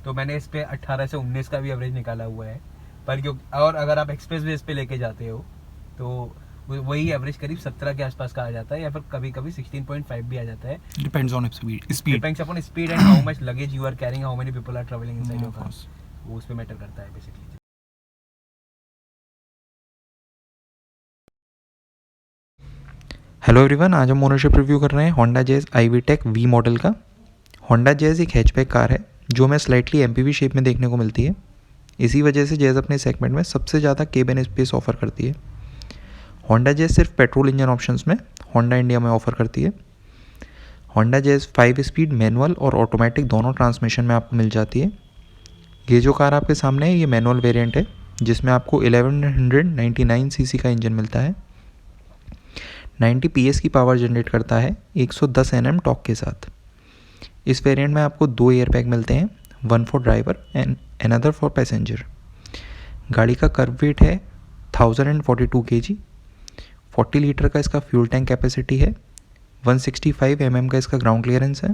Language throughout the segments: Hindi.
तो मैंने इस पे 18 से 19 का भी एवरेज निकाला हुआ है। पर और अगर आप एक्सप्रेस वेज पे लेके जाते हो तो वही एवरेज करीब 17 के आसपास का आ जाता है, या फिर कभी कभी 16.5 भी आ जाता है। Depends on speed depends upon speed and how much luggage you are carrying, how many people are travelling inside your car, वो उस पे मैटर करता है बेसिकली। हेलो एवरीवन, आज हम ओनरशिप रिव्यू कर रहे हैं Honda jazz iVTEC V model का। होंडा जैज़ एक हैचबैक कार है जो हमें स्लाइटली एमपीवी शेप में देखने को मिलती है। इसी वजह से जैज़ अपने सेगमेंट में सबसे ज़्यादा केबिन स्पेस ऑफर करती है। होंडा जैज़ सिर्फ पेट्रोल इंजन ऑप्शंस में होंडा इंडिया में ऑफर करती है। होंडा जैज़ 5 स्पीड मैनुअल और ऑटोमेटिक दोनों ट्रांसमिशन में आपको मिल जाती है। ये जो कार आपके सामने है ये मैनुअल वेरिएंट है जिसमें आपको 1199 सीसी का इंजन मिलता है। 90 PS की पावर जनरेट करता है 110 Nm टॉर्क के साथ। इस वेरिएंट में आपको 2 एयरबैग मिलते हैं, one for driver and another for passenger. गाड़ी का कर्व वेट है 1042 kg। 40 लीटर का इसका फ्यूल टैंक कैपेसिटी है। 165 mm का इसका ग्राउंड क्लियरेंस है।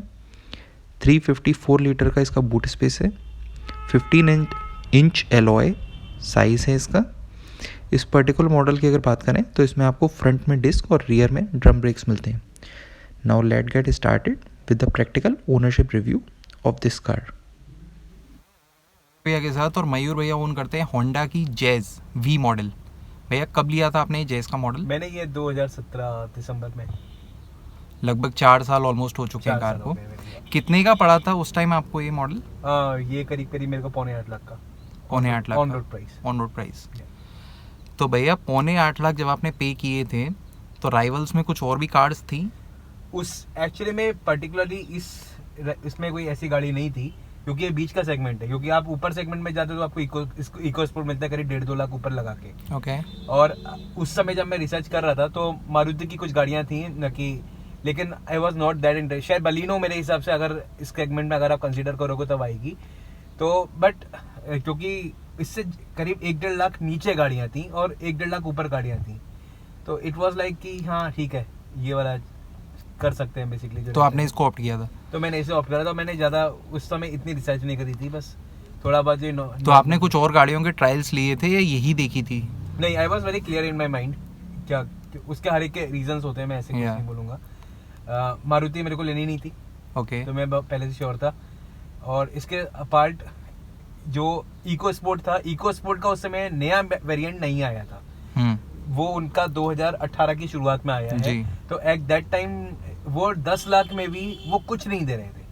354 लीटर का इसका बूट स्पेस है। 15 इंच एलॉय साइज़ है इसका। इस पर्टिकुलर मॉडल की अगर बात करें तो इसमें आपको फ्रंट में डिस्क और रियर में ड्रम ब्रेक्स मिलते हैं। Now let get started with the practical ownership review of this car. भैया के साथ और मयूर भैया ओन करते हैं होंडा की जैज़ V मॉडल। भैया कब लिया था आपने जैज़ का मॉडल? मैंने ये 2017 दिसंबर में। लगभग 4 साल ऑलमोस्ट हो चुके हैं कार को। कितने का पड़ा था उस टाइम आपको ये मॉडल? ये करीब करीब मेरे को 7.5 लाख का। 7.5 lakh on road price. On road price. तो भैया 7.5 लाख जब आपने पे किए थे तो राइवल्स में कुछ और भी कार्स थी? उस एक्चुअली में पर्टिकुलरली इसमें कोई ऐसी गाड़ी नहीं थी क्योंकि ये बीच का सेगमेंट है। क्योंकि आप ऊपर सेगमेंट में जाते हो तो आपको इको स्पोर्ट मिलता है करीब 1.5-2 लाख ऊपर लगा के। ओके। और उस समय जब मैं रिसर्च कर रहा था तो मारुति की कुछ गाड़ियां थी न कि, लेकिन I was not that interest. शायद बलिनो मेरे हिसाब से अगर इस सेगमेंट में अगर आप कंसिडर करोगे तब आएगी। तो बट क्योंकि इससे करीब 1-1.5 लाख नीचे गाड़ियां थी और 1-1.5 लाख ऊपर गाड़ियां थी, तो इट वाज लाइक कि हाँ ठीक है ये वाला कर सकते हैं बेसिकली। तो आपने इसको ऑप्ट किया था? तो मैंने इसे ऑप्ट करा था। मैंने ज़्यादा उस समय इतनी रिसर्च नहीं करी थी, बस थोड़ा बहुत जो। तो आपने कुछ और गाड़ियों के ट्रायल्स लिए थे या यही देखी थी? नहीं, I was very clear in my mind क्या उसके हर एक के रीजंस होते हैं, मैं ऐसे कुछ नहीं बोलूँगा। मारुति मेरे को लेनी नहीं थी। ओके। तो मैं पहले से श्योर था। और इसके अपार्ट जो इको स्पोर्ट था, इको स्पोर्ट का उस समय नया वेरिएंट नहीं आया था। वो उनका 2018 की शुरुआत में आया है। तो एट दैट टाइम वो 10 लाख में भी वो कुछ नहीं दे रहे थे,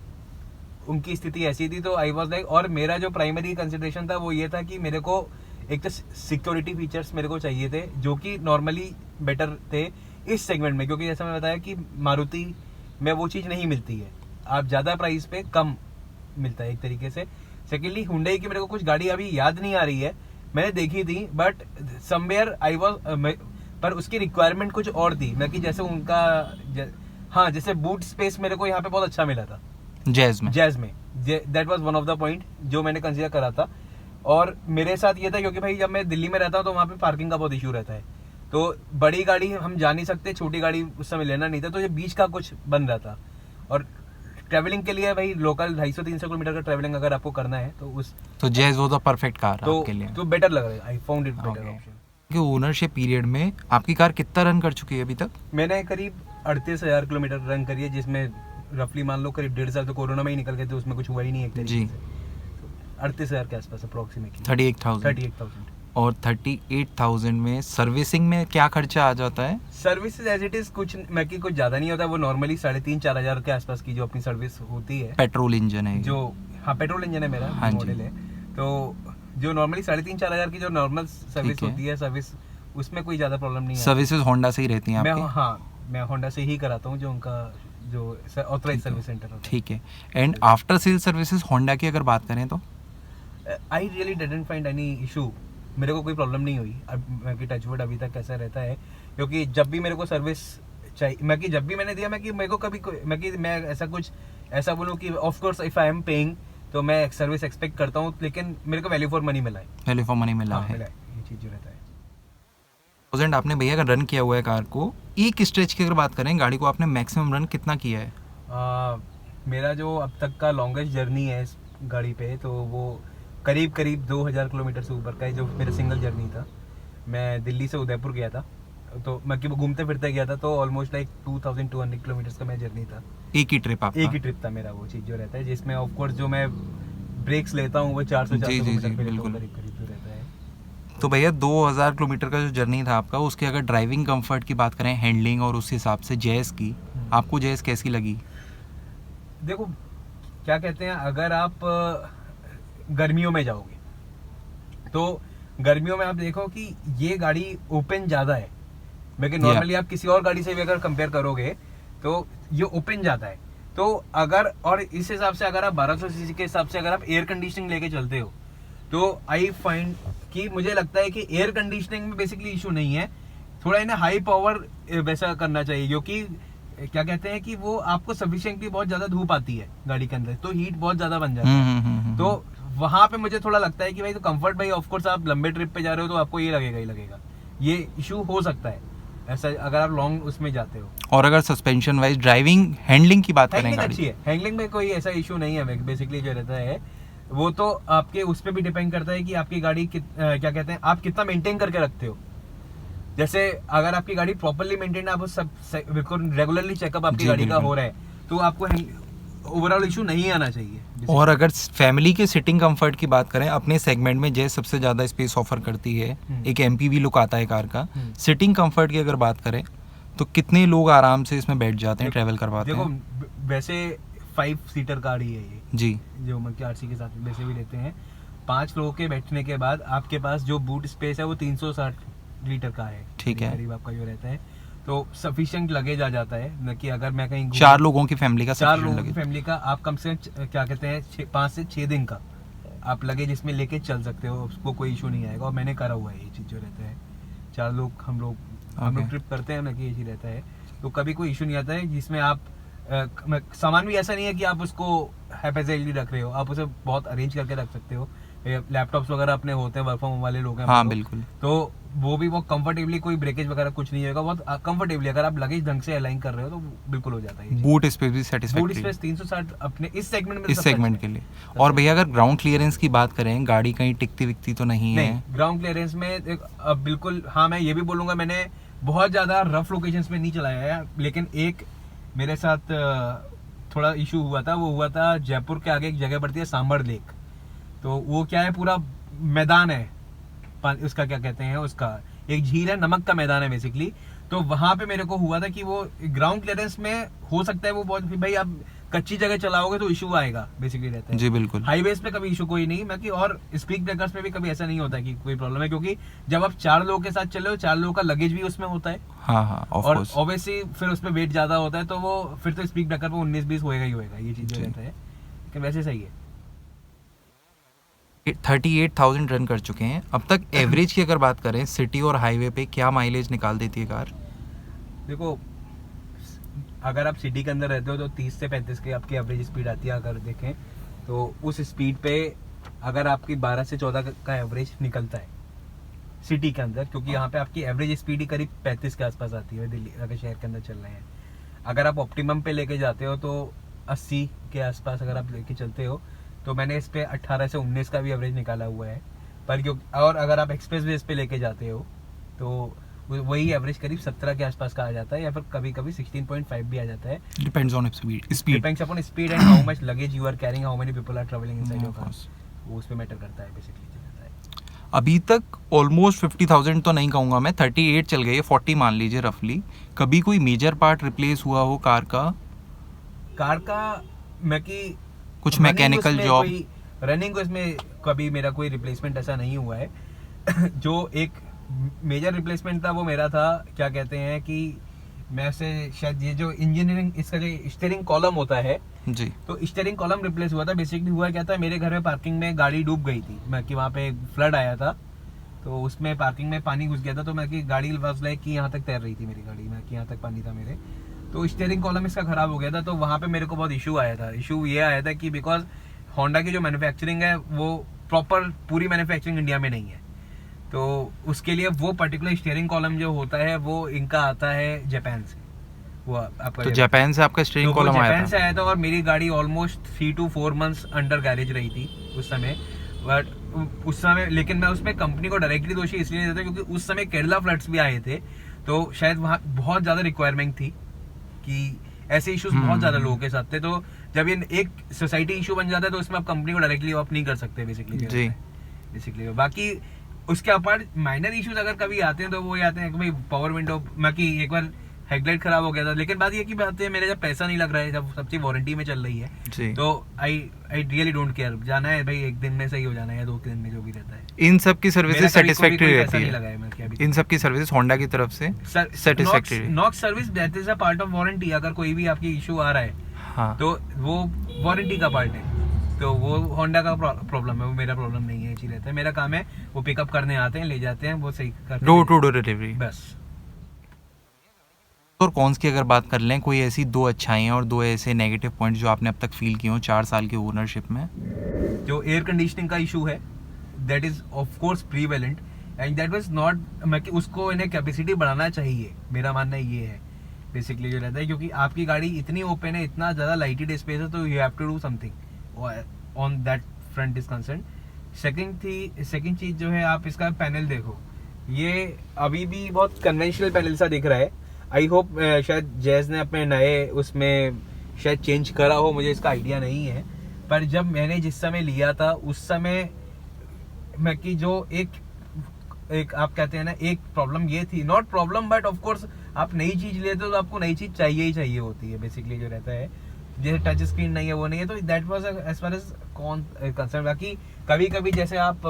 उनकी स्थिति ऐसी थी। तो आई वाज लाइक, और मेरा जो प्राइमरी कंसिडरेशन था वो ये था कि मेरे को एक तो सिक्योरिटी फीचर्स मेरे को चाहिए थे जो कि नॉर्मली बेटर थे इस सेगमेंट में, क्योंकि जैसा मैं बताया कि मारुति में वो चीज़ नहीं मिलती है। आप ज़्यादा प्राइस पे कम मिलता है एक तरीके से। सेकेंडली हुंडई की मेरे को कुछ गाड़ी अभी याद नहीं आ रही है, मैंने देखी थी बट समवेयर आई वाज, पर उसकी रिक्वायरमेंट कुछ और थी। मैं कि जैसे उनका हाँ जैसे बूट स्पेस मेरे को यहाँ पे बहुत अच्छा मिला था जैज़ में। That was one of the point जो मैंने कंसीडर करा था। और मेरे साथ ये था क्योंकि भाई जब मैं दिल्ली में रहता हूँ तो वहाँ पे पार्किंग का बहुत इशू रहता है। तो बड़ी गाड़ी हम जा नहीं सकते, छोटी गाड़ी उस समय लेना नहीं था, तो ये बीच का कुछ बन रहा था। और ट्रैवलिंग के लिए भाई लोकल 250-300 किलोमीटर का ट्रैवलिंग अगर आपको करना है तो जैज़ वो द परफेक्ट कार आपके लिए। तो बेटर लग रहा है, I found it better option. कि ओनरशिप पीरियड में आपकी कार कितना रन कर चुकी है अभी तक? मैंने करीब 38,000 किलोमीटर रन करी है, जिसमें रफली मान लो करीब 1.5 साल तो कोरोना में ही निकल गए थे, उसमें कुछ हुआ ही नहीं एक तरीके से। 38,000 के आसपास अप्रोक्सीमेटली। 38,000। और 38,000 में सर्विसिंग में क्या खर्चा आ जाता है? सर्विसेज एज इट इज कुछ ज़्यादा नहीं होता, वो नॉर्मली 3,500-4 हज़ार के आसपास की जो अपनी सर्विस होती है। पेट्रोल इंजन है जो, हाँ पेट्रोल इंजन है मेरा, हाँ मॉडल है। तो जो नॉर्मली 3,500-4 हज़ार की जो नॉर्मल सर्विस होती है, सर्विस उसमें कोई ज़्यादा प्रॉब्लम नहीं है। सर्विसेज होंडा से ही रहती हैं आपकी? मैं होंडा से ही कराता हूँ, जो उनका जो ऑथराइज सर्विस सेंटर है। ठीक है। And after sale services Honda की अगर बात करें तो I really didn't find any issue. मेरे को कोई प्रॉब्लम नहीं हुई। अब मैं कि टचवुड अभी तक कैसा रहता है, क्योंकि जब भी मेरे को सर्विस चाहिए, मैं कि जब भी मैंने दिया, मैं कि मेरे को कभी मैं ऐसा बोलूँ कि of course if I am paying तो मैं सर्विस एक्सपेक्ट करता हूँ, लेकिन मेरे को वैल्यू फॉर मनी मिला है। वैल्यू फॉर मनी मिला है, ये चीज़ जो रहता है। आपने भैया का रन किया हुआ है कार को, एक स्ट्रेच की अगर बात करें गाड़ी को आपने मैक्सिमम रन कितना किया है? मेरा जो अब तक का लॉन्गेस्ट जर्नी है गाड़ी पे, तो वो करीब 2000 किलोमीटर से ऊपर का है, जो मेरा सिंगल जर्नी था। मैं दिल्ली से उदयपुर गया था, तो मैं कि घूमते फिरते गया था, तो ऑलमोस्ट लाइक 2200 किलोमीटर का मेरा जर्नी था। एक ही ट्रिप आपका? एक ही ट्रिप था मेरा, वो चीज़ जो रहता है, जिसमें ऑफ कोर्स जो मैं ब्रेक्स लेता हूँ वो 400 किलोमीटर पे लेता हूँ करीब जो रहता है। तो भैया 2000 किलोमीटर का जो जर्नी था आपका, उसकी अगर ड्राइविंग कंफर्ट की बात करें, हैंडलिंग और उस हिसाब से जैज़ की, आपको जैज़ कैसी लगी? देखो क्या कहते हैं, अगर आप गर्मियों में जाओगे तो गर्मियों में आप देखो कि ये गाड़ी ओपन ज़्यादा है, लेकिन नॉर्मली आप किसी और गाड़ी से भी अगर कंपेयर करोगे तो ये ओपन ज़्यादा है। तो अगर, और इस हिसाब से अगर आप 1200 सीसी के हिसाब से अगर आप एयर कंडीशनिंग लेके चलते हो, तो आई फाइंड कि मुझे लगता है कि एयर कंडीशनिंग में बेसिकली इशू नहीं है, थोड़ा इन्हें हाई पावर वैसा करना चाहिए, क्योंकि क्या कहते हैं कि वो आपको सफिशिएंटली बहुत ज्यादा धूप आती है गाड़ी के अंदर, तो हीट बहुत ज्यादा बन जाता है। तो वहां पे मुझे थोड़ा लगता है कि भाई तो कंफर्ट, भाई ऑफ कोर्स आप लंबे ट्रिप पे जा रहे हो तो आपको ये लगेगा ही लगेगा, ये इशू हो सकता है ऐसा अगर आप लॉन्ग उसमें जाते हो। और अगर सस्पेंशन वाइज ड्राइविंग हैंडलिंग की बात करें, हैंडलिंग गाड़ी अच्छी है, हैंडलिंग में कोई ऐसा इशू नहीं है बेसिकली जो रहता है। वो तो आपके उस पर भी डिपेंड करता है कि आपकी गाड़ी क्या कहते हैं, आप कितना मेंटेन करके रखते हो। जैसे अगर आपकी गाड़ी प्रॉपर्ली मेंटेन, आप सब बिल्कुल रेगुलरली चेकअप आपकी गाड़ी का हो रहा है, तो आपको ओवरऑल इशू नहीं आना चाहिए। और अगर फैमिली के सिटिंग कंफर्ट की बात करें, अपने सेगमेंट में जैसे सबसे ज़्यादा स्पेस ऑफर करती है, एक एमपीवी लुक आता है कार का, सिटिंग कंफर्ट की अगर बात करें तो कितने लोग आराम से इसमें बैठ जाते हैं, ट्रैवल कर पाते हैं? देखो वैसे 5 सीटर गाड़ी है ये जी, जो मतलब आरसी के साथ वैसे भी लेते हैं। 5 लोगों के बैठने के बाद आपके पास जो बूट स्पेस है वो 360 लीटर का है, ठीक है, करीब आपका जो रहता है, तो सफिशिएंट लगेज आ जाता है। न कि अगर मैं कहीं 4 लोगों की फैमिली का, 4 लोगों की फैमिली का आप कम से कम क्या कहते हैं 5 से 6 दिन का आप लगेज इसमें लेके चल सकते हो, उसको कोई इशू नहीं आएगा। और मैंने करा हुआ है ये चीज़ जो रहता है, 4 लोग हम लोग ट्रिप करते हैं ना, कि ये चीज़ रहता है, तो कभी कोई इशू नहीं आता है। जिसमें आप सामान भी ऐसा नहीं है कि आप उसको हैपेजली रख रहे हो, आप उसे बहुत अरेंज करके रख सकते हो। लैपटॉप्स वगैरह अपने होते हैं, वर्क फ्रॉम होम वाले लोग हैं, हाँ बिल्कुल, तो वो भी बहुत कंफर्टेबली, कोई ब्रेकेज वगैरह कुछ नहीं होगा, बहुत कंफर्टेबली अगर आप लगेज ढंग से अलाइन कर रहे हो तो बिल्कुल हो जाता है। बूट स्पेस भी सेटिस्फैक्टरी, बूट स्पेस 360 अपने इस सेगमेंट में, इस सेगमेंट के लिए। और भैया अगर ग्राउंड क्लियरेंस की बात करें, गाड़ी कहीं टिकती विकती तो नहीं है? ग्राउंड क्लियरेंस में बिल्कुल हाँ, मैं ये भी बोलूंगा, मैंने बहुत ज्यादा रफ लोकेशंस में नहीं चलाया है, लेकिन एक मेरे साथ थोड़ा इशू हुआ था, वो हुआ था जयपुर के आगे एक जगह पड़ती है सांबर लेक, तो वो क्या है, पूरा मैदान है, उसका क्या कहते हैं, उसका एक झील है, नमक का मैदान है बेसिकली। तो वहां पे मेरे को हुआ था कि वो ग्राउंड क्लियरेंस में हो सकता है वो बहुत, भाई आप कच्ची जगह चलाओगे तो इशू आएगा बेसिकली रहता है। जी बिल्कुल, हाईवेज पे कभी इशू कोई नहीं, बाकी और स्पीड ब्रेकर्स पे भी कभी ऐसा नहीं होता कि कोई प्रॉब्लम है, क्योंकि जब आप 4 लोगों के साथ चले हो, 4 लोगों का लगेज भी उसमें होता है, हाँ, और ऑब्वियसली फिर उसमें वेट ज्यादा होता है, तो वो फिर तो स्पीड ब्रेकर पे 19-20 होएगा ही होएगा, ये चीज रहता है, लेकिन वैसे सही है। 38,000 रन कर चुके हैं अब तक। एवरेज की अगर बात करें, सिटी और हाईवे पे क्या माइलेज निकाल देती है कार? देखो अगर आप सिटी के अंदर रहते हो तो 30 से 35 की आपकी एवरेज स्पीड आती है। अगर देखें तो उस स्पीड पे अगर आपकी 12 से 14 का एवरेज निकलता है सिटी के अंदर, क्योंकि यहाँ पे आपकी एवरेज स्पीड ही करीब 35 के आसपास आती है दिल्ली अगर शहर के अंदर चल रहे हैं। अगर आप ऑप्टिमम पे लेके जाते हो तो 80 के आसपास अगर आप लेके चलते हो, तो मैंने इस पे 18 से 19 का भी एवरेज निकाला हुआ है। पर क्योंकि और अगर आप एक्सप्रेस वे पे लेके जाते हो तो वही एवरेज करीब 17 के आसपास का आ जाता है, या फिर कभी कभी 16.5 भी आ जाता है। Depends on speed, depends upon speed and how much luggage you are carrying, how many people are travelling inside your car, वो उस पे मैटर करता है बेसिकली। अभी तक ऑलमोस्ट 50,000 तो नहीं कहूँगा मैं, 38 चल गई है, 40 मान लीजिए रफली। कभी कोई मेजर पार्ट रिप्लेस हुआ हो कार का मैं कि कुछ मैकेनिकल जॉब? रनिंग इसमें कभी मेरा कोई रिप्लेसमेंट ऐसा नहीं हुआ है। जो एक मेजर रिप्लेसमेंट था वो मेरा था, क्या कहते हैं कि मैं से शायद ये जो इंजीनियरिंग इसका जो स्टीयरिंग कॉलम होता है जी, तो स्टीयरिंग कॉलम रिप्लेस हुआ था। बेसिकली हुआ क्या था, मेरे घर में पार्किंग में गाड़ी डूब गई थी, मैं कि वहाँ पे फ्लड आया था, तो उसमें पार्किंग में पानी घुस गया था, तो मैं कि गाड़ी वाज लाइक कि यहाँ तक तैर रही थी मेरी गाड़ी, मैं कि यहाँ तक पानी था मेरे, तो स्टीयरिंग कॉलम इसका खराब हो गया था। तो वहाँ पे मेरे को बहुत इशू आया था। इशू ये आया था कि बिकॉज होंडा की जो मैन्युफैक्चरिंग है वो प्रॉपर पूरी मैन्युफैक्चरिंग इंडिया में नहीं है, तो उसके लिए वो पर्टिकुलर स्टीयरिंग कॉलम जो होता है वो इनका आता है जापान से, वो आपका तो जापान से आपका स्टीयरिंग कॉलम आया जापान से था? आया था और मेरी गाड़ी almost 3 to 4 months under garage रही थी उस समय। बट उस समय लेकिन मैं उसमें कंपनी को डायरेक्टली दोषी इसलिए नहीं देता क्योंकि उस समय केरला फ्लड्स भी आए थे, तो शायद वहाँ बहुत ज़्यादा रिक्वायरमेंट थी कि ऐसे इश्यूज बहुत ज़्यादा लोगों के साथ थे। तो जब ये एक सोसाइटी इशू बन जाता है तो उसमें आप कंपनी को डायरेक्टली ऑफ नहीं कर सकते बेसिकली। बाकी उसके अपार्ट माइनर इश्यूज अगर कभी आते हैं तो वो ये आते हैं कि भाई पावर विंडो, बाकी एक बार हेडलाइट खराब हो गया था, लेकिन बात ये की बात है मेरे जब पैसा नहीं लग रहा है, जब सब चीज वारंटी में चल रही है जी। तो आई रियली डोंट केयर, जाना है भाई एक दिन में सही हो जाना है या 2 दिन में जो भी रहता है। इन सब की सर्विसेज सेटिस्फैक्टरी रहती नहीं है? लगाया मैं क्या इन सब की सर्विसेज होंडा की तरफ से satisfactory? Knocks service that is a part of warranty. अगर कोई भी आपकी इशू आ रहा है हाँ, तो वो वारंटी का पार्ट है, तो वो होंडा का प्रॉब्लम है, वो मेरा प्रॉब्लम नहीं है। ये चीज रहता है, मेरा काम है वो पिकअप करने आते हैं, ले जाते हैं, वो सही करते डोर टू डोर डिलीवरी बस। और कॉन्स की अगर बात कर लें, कोई ऐसी 2 अच्छाइयाँ और 2 ऐसे नेगेटिव पॉइंट्स जो आपने अब तक फील किए हो 4 साल की ओनरशिप में? जो एयर कंडीशनिंग का इशू है that is of course prevalent and that was not, उसको इन्हें कैपेसिटी बढ़ाना चाहिए, मेरा मानना ये है बेसिकली जो रहता है, क्योंकि आपकी गाड़ी इतनी ओपन है, इतना ज़्यादा लाइटेड स्पेस है, तो you have to do something on that front is concern. Second चीज़ जो है, आप इसका पैनल देखो, ये अभी भी बहुत कन्वेंशनल पैनल सा दिख रहा है। आई होप शायद जैज ने अपने नए उसमें शायद चेंज करा हो, मुझे इसका आइडिया नहीं है। पर जब मैंने जिस समय लिया था उस समय मैं कि जो एक आप कहते हैं ना, एक प्रॉब्लम ये थी, not problem but of course आप नई चीज लेते हो तो आपको नई चीज चाहिए ही चाहिए होती है बेसिकली जो रहता है। जैसे टच स्क्रीन नहीं है, वो नहीं है, तो that was as far as concern. बाकी कभी कभी जैसे आप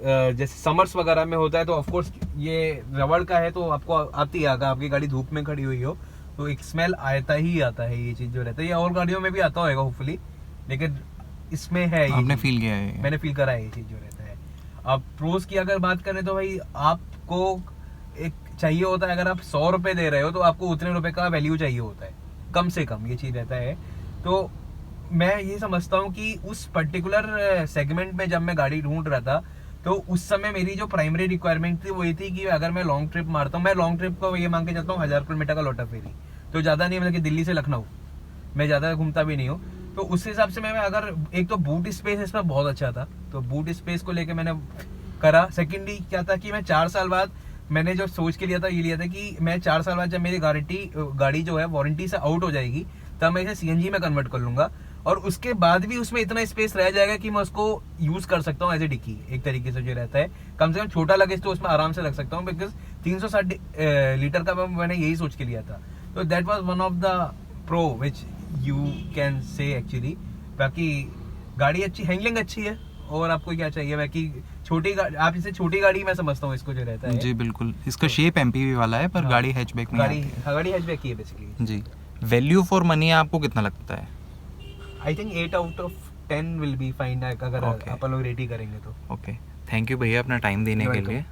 जैसे समर्स वगैरह में होता है तो ऑफ कोर्स ये रबड़ का है तो आपको आती है, अगर आपकी गाड़ी धूप में खड़ी हुई हो तो एक स्मेल आता ही आता है, ये चीज जो रहता है। ये और गाड़ियों में भी आता होगा होपफुली, लेकिन इसमें है, आपने फील किया है? मैंने फील करा है ये चीज जो रहता है। अब प्रोज की अगर बात करें तो भाई आपको एक चाहिए होता है, अगर आप 100 रुपए दे रहे हो तो आपको उतने रुपए का वैल्यू चाहिए होता है कम से कम, ये चीज रहता है। तो मैं ये समझता हूँ कि उस पर्टिकुलर सेगमेंट में जब मैं गाड़ी ढूंढ रहा था तो उस समय मेरी जो प्राइमरी रिक्वायरमेंट थी वो ये थी कि अगर मैं लॉन्ग ट्रिप मारता हूँ, मैं लॉन्ग ट्रिप को ये मांग के चलता हूँ 1000 किलोमीटर का लोटा फेरी, तो ज्यादा नहीं, मतलब कि दिल्ली से लखनऊ मैं ज्यादा घूमता भी नहीं हूँ, तो उस हिसाब से मैं अगर एक तो बूट स्पेस इसमें बहुत अच्छा था, तो बूट स्पेस को लेके मैंने करा। सेकेंडली क्या था कि मैं 4 साल बाद मैंने जो सोच के लिया था, ये लिया था कि मैं 4 साल बाद जब मेरी गाड़ी जो है वारंटी से आउट हो जाएगी तब मैं इसे सीएनजी में कन्वर्ट कर लूंगा, और उसके बाद भी उसमें इतना स्पेस रह जाएगा कि मैं उसको यूज कर सकता हूँ एज ए डिक्की, एक तरीके से जो रहता है। कम से कम छोटा लगेज तो उसमें आराम से रख सकता हूँ, बिकॉज 360 लीटर का मैंने यही सोच के लिया था। तो that was one of the pro which you can say actually. बाकी गाड़ी अच्छी, हैंडलिंग अच्छी है, और आपको क्या चाहिए। बाकी छोटी गाड़ी, आप इसे छोटी गाड़ी मैं समझता हूँ इसको जो रहता है। जी बिल्कुल, इसका शेप एमपीवी वाला है पर गाड़ी हैचबैक में गाड़ी हैचबैक की है बेसिकली। जी, वैल्यू फॉर मनी आपको कितना लगता है? I think 8 out of 10 will be fine, अगर अपन लोग रेडी करेंगे तो। ओके, थैंक यू भैया अपना टाइम देने के लिए।